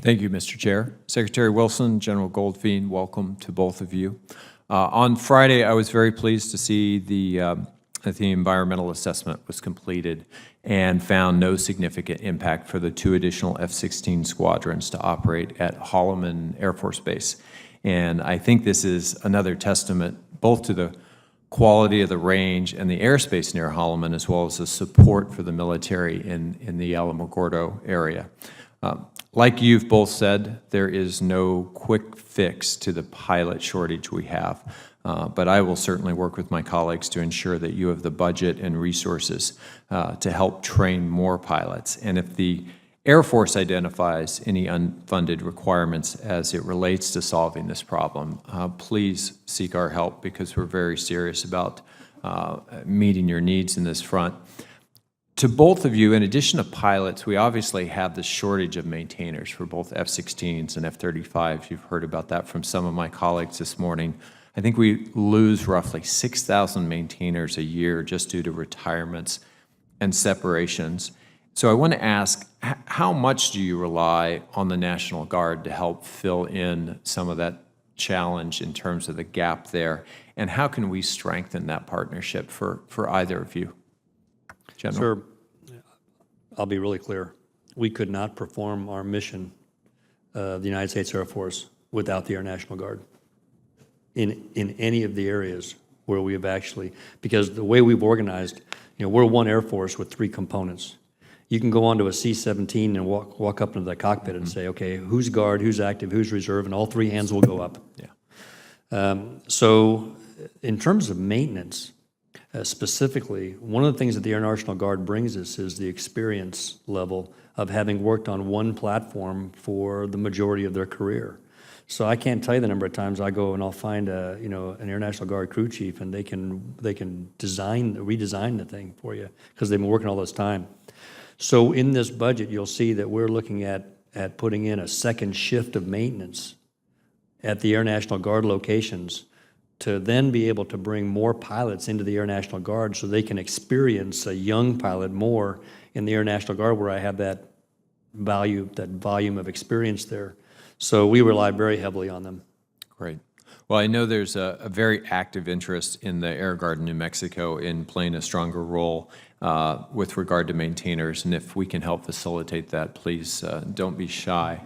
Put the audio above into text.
Thank you, Mr. Chair. Secretary Wilson, General Goldfein, welcome to both of you. On Friday, I was very pleased to see that the environmental assessment was completed and found no significant impact for the 2 additional F-16 squadrons to operate at Holloman Air Force Base. And I think this is another testament both to the quality of the range and the airspace near Holloman, as well as the support for the military in the Alamogordo area. Like you've both said, there is no quick fix to the pilot shortage we have, but I will certainly work with my colleagues to ensure that you have the budget and resources to help train more pilots. And if the Air Force identifies any unfunded requirements as it relates to solving this problem, please seek our help, because we're very serious about meeting your needs in this front. To both of you, in addition to pilots, we obviously have the shortage of maintainers for both F-16s and F-35s. You've heard about that from some of my colleagues this morning. I think we lose roughly 6,000 maintainers a year just due to retirements and separations. So I want to ask, how much do you rely on the National Guard to help fill in some of that challenge in terms of the gap there? And how can we strengthen that partnership for either of you? General. Sir, I'll be really clear. We could not perform our mission of the United States Air Force without the Air National Guard in any of the areas where we have actually, because the way we've organized, we're one Air Force with 3 components. You can go onto a C-17 and walk up into the cockpit and say, okay, who's guard, who's active, who's reserve, and all 3 hands will go up. Yeah. So in terms of maintenance, specifically, one of the things that the Air National Guard brings us is the experience level of having worked on one platform for the majority of their career. So I can't tell you the number of times I go and I'll find an Air National Guard crew chief, and they can redesign the thing for you because they've been working all this time. So in this budget, you'll see that we're looking at putting in a second shift of maintenance at the Air National Guard locations to then be able to bring more pilots into the Air National Guard so they can experience a young pilot more in the Air National Guard, where I have that volume of experience there. So we rely very heavily on them. Great. Well, I know there's a very active interest in the Air Guard in New Mexico in playing a stronger role with regard to maintainers, and if we can help facilitate that, please don't be shy.